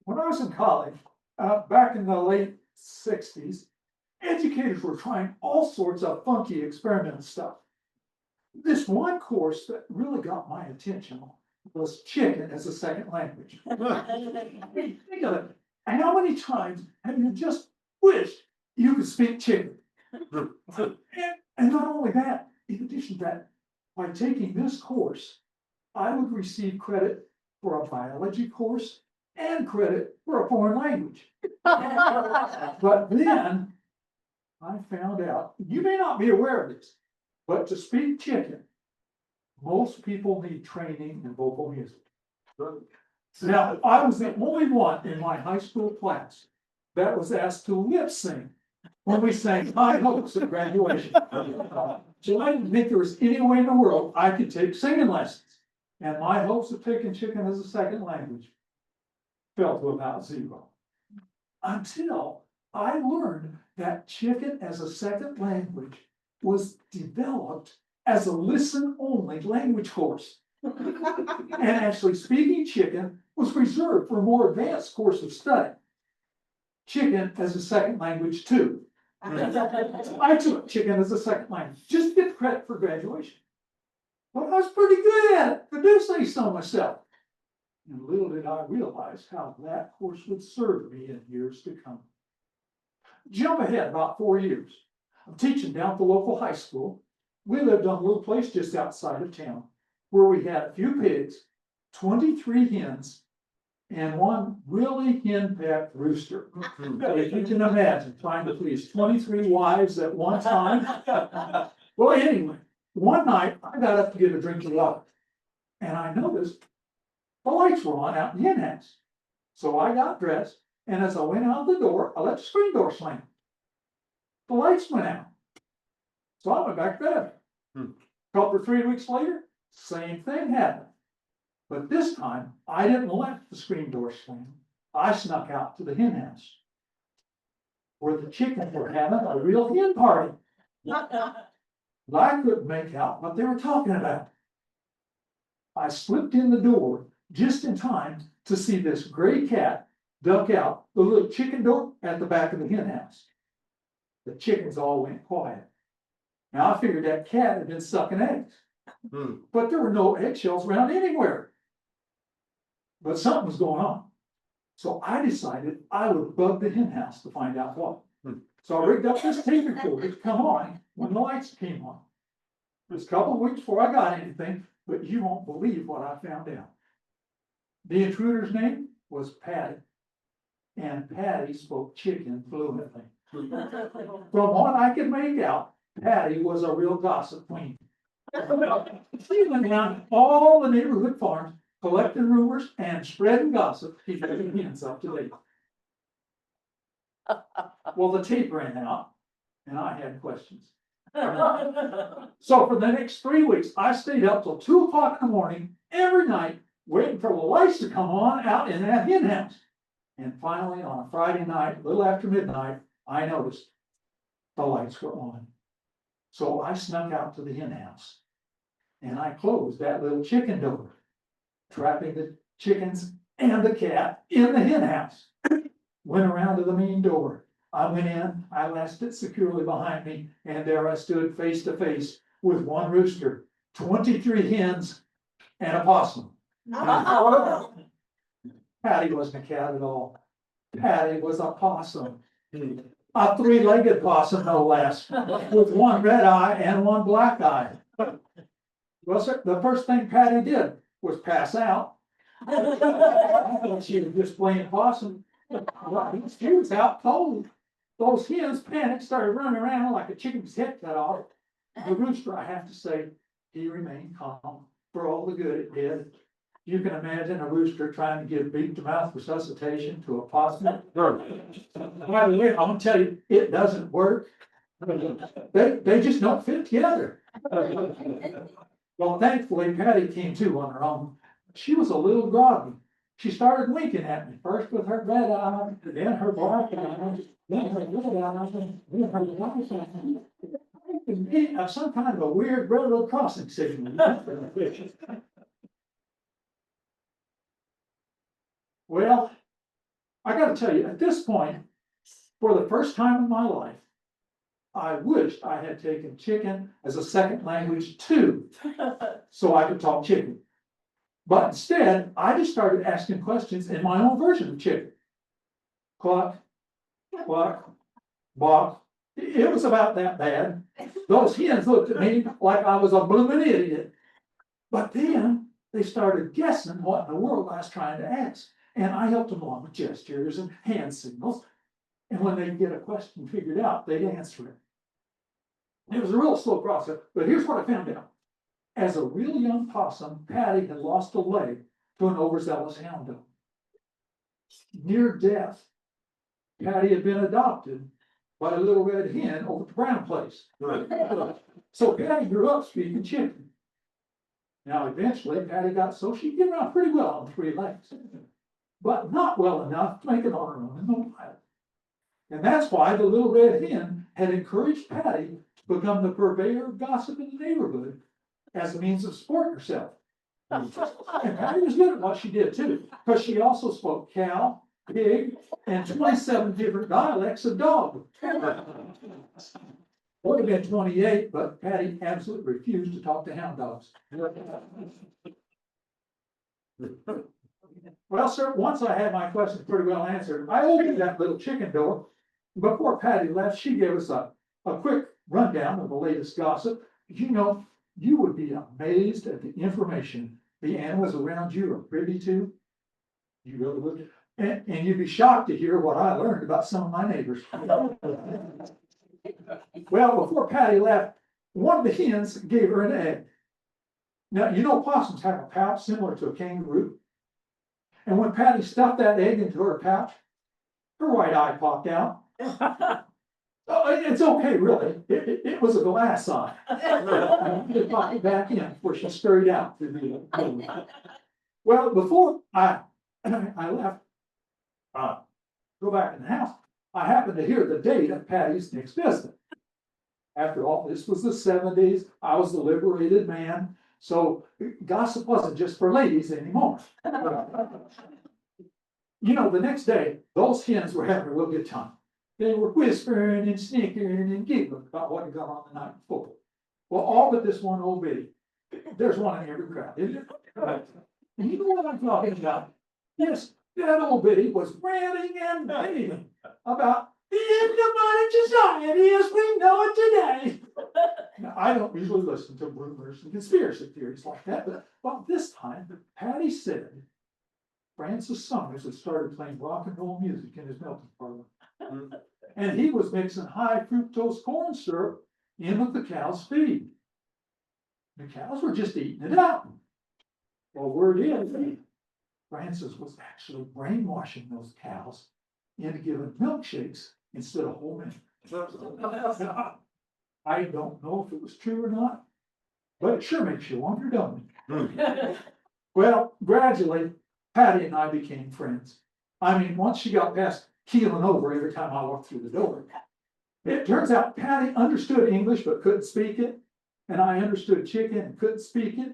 when I was in college, back in the late sixties, educators were trying all sorts of funky experimental stuff. This one course that really got my attention was chicken as a second language. Think of it. And how many times have you just wished you could speak chicken? And not only that, in addition to that, by taking this course, I would receive credit for a biology course and credit for a foreign language. But then I found out, you may not be aware of this, but to speak chicken, most people need training in vocal music. Now, I was the only one in my high school class that was asked to lip sync when we sang High Hopes at graduation. So I didn't think there was any way in the world I could take singing lessons. And my hopes of taking chicken as a second language fell to about zero. Until I learned that chicken as a second language was developed as a listen-only language course. And actually speaking chicken was reserved for a more advanced course of study. Chicken as a second language too. I took chicken as a second language, just to get credit for graduation. But I was pretty good at it, to do say so myself. And little did I realize how that course would serve me in years to come. Jump ahead about 4 years. I'm teaching down at the local high school. We lived on a little place just outside of town where we had a few pigs, 23 hens, and one really hen-packed rooster. If you can imagine trying to please 23 wives at one time. Well, anyway, one night I got up to get a drink of water and I noticed the lights were on out in the hen house. So I got dressed, and as I went out the door, I let the screen door slam. The lights went out. So I went back to bed. Couple or 3 weeks later, same thing happened. But this time, I didn't let the screen door slam. I snuck out to the hen house, where the chickens were having a real hen party. But I couldn't make out what they were talking about. I slipped in the door just in time to see this gray cat duck out the little chicken door at the back of the hen house. The chickens all went quiet. Now I figured that cat had been sucking eggs, but there were no eggshells around anywhere. But something was going on. So I decided I would bug the hen house to find out what. So I rigged up this tape recorder to come on when the lights came on. It was a couple of weeks before I got anything, but you won't believe what I found out. The intruder's name was Patty, and Patty spoke chicken fluently. From what I could make out, Patty was a real gossip queen. She went down all the neighborhood farms, collecting rumors and spreading gossip, keeping the hens up to date. Well, the tape ran out, and I had questions. So for the next 3 weeks, I stayed up till 2 o'clock in the morning every night, waiting for the lights to come on out in that hen house. And finally, on a Friday night, a little after midnight, I noticed the lights were on. So I snuck out to the hen house, and I closed that little chicken door, trapping the chickens and the cat in the hen house. Went around to the main door. I went in, I lashed it securely behind me, and there I stood face to face with one rooster, 23 hens, and a possum. Patty wasn't a cat at all. Patty was a possum. A three-legged possum, no less, with one red eye and one black eye. Well, sir, the first thing Patty did was pass out. I thought she was just plain possum. She was out cold. Those hens panicked, started running around like a chicken's head cut off. The rooster, I have to say, he remained calm for all the good it did. You can imagine a rooster trying to give beak-to-mouth resuscitation to a possum. By the way, I'm gonna tell you, it doesn't work. They just don't fit together. Well, thankfully, Patty came to on her own. She was a little groggy. She started winking at me, first with her red eye, then her black eye, then her red eye, then her black eye. Some kind of a weird railroad crossing signal. Well, gotta tell you, at this point, for the first time in my life, I wished I had taken chicken as a second language too, so I could talk chicken. But instead, I just started asking questions in my own version of chicken. Cluck, cluck, bawk. It was about that bad. Those hens looked at me like I was a blooming idiot. But then they started guessing what in the world I was trying to ask. And I helped them along with gestures and hand signals. And when they get a question figured out, they'd answer it. It was a real slow process, but here's what I found out. As a real young possum, Patty had lost a leg to an overzealous hound dog. Near death, Patty had been adopted by a little red hen over at the Brown place. So Patty grew up speaking chicken. Now, eventually, Patty got so she could get around pretty well on 3 legs, but not well enough to make it on her own in the wild. And that's why the little red hen had encouraged Patty to become the purveyor of gossip in the neighborhood as a means of supporting herself. And Patty was good at what she did too, because she also spoke cow, pig, and 27 different dialects of dog. Would have been 28, but Patty absolutely refused to talk to hound dogs. Well, sir, once I had my questions pretty well answered, I opened that little chicken door. Before Patty left, she gave us a quick rundown of the latest gossip. You know, you would be amazed at the information the animals around you are privy to. You really would. And you'd be shocked to hear what I learned about some of my neighbors. Well, before Patty left, one of the hens gave her an egg. Now, you know, possums have a pouch similar to a kangaroo. And when Patty stuffed that egg into her pouch, her right eye popped out. Oh, it's okay, really. It was a glass eye. It popped it back in before she scurried out. Well, before I left, go back in the house, I happened to hear the date of Patty's next visit. After all, this was the 70s. I was the liberated man. So gossip wasn't just for ladies anymore. You know, the next day, those hens were having a real good time. They were whispering and snickering and giggling about what had gone on the night before. Well, all but this one old biddy. There's one in every crowd, isn't there? And you know what I'm talking about? Yes, that old biddy was ranting and raving about the end of modern society as we know it today. Now, I don't usually listen to rumors and conspiracy theories like that, but this time, Patty said Francis Summers had started playing rock and roll music in his melting parlor. And he was mixing high fructose corn syrup in with the cow's feed. The cows were just eating it up. Well, word is, Francis was actually brainwashing those cows into giving milkshakes instead of whole milk. I don't know if it was true or not, but it sure makes you wonder, don't it? Well, gradually, Patty and I became friends. I mean, once she got past keeling over every time I walked through the door, it turns out Patty understood English but couldn't speak it, and I understood chicken and couldn't speak it,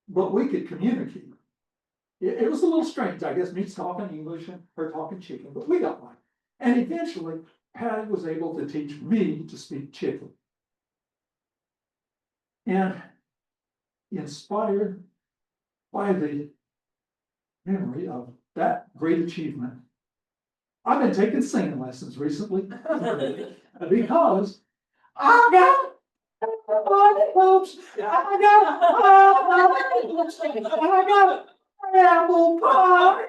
but we could communicate. It was a little strange, I guess, me talking English and her talking chicken, but we got one. And eventually, Patty was able to teach me to speak chicken. And inspired by the memory of that great achievement, I've been taking singing lessons recently because I got hopes, I got apple pie,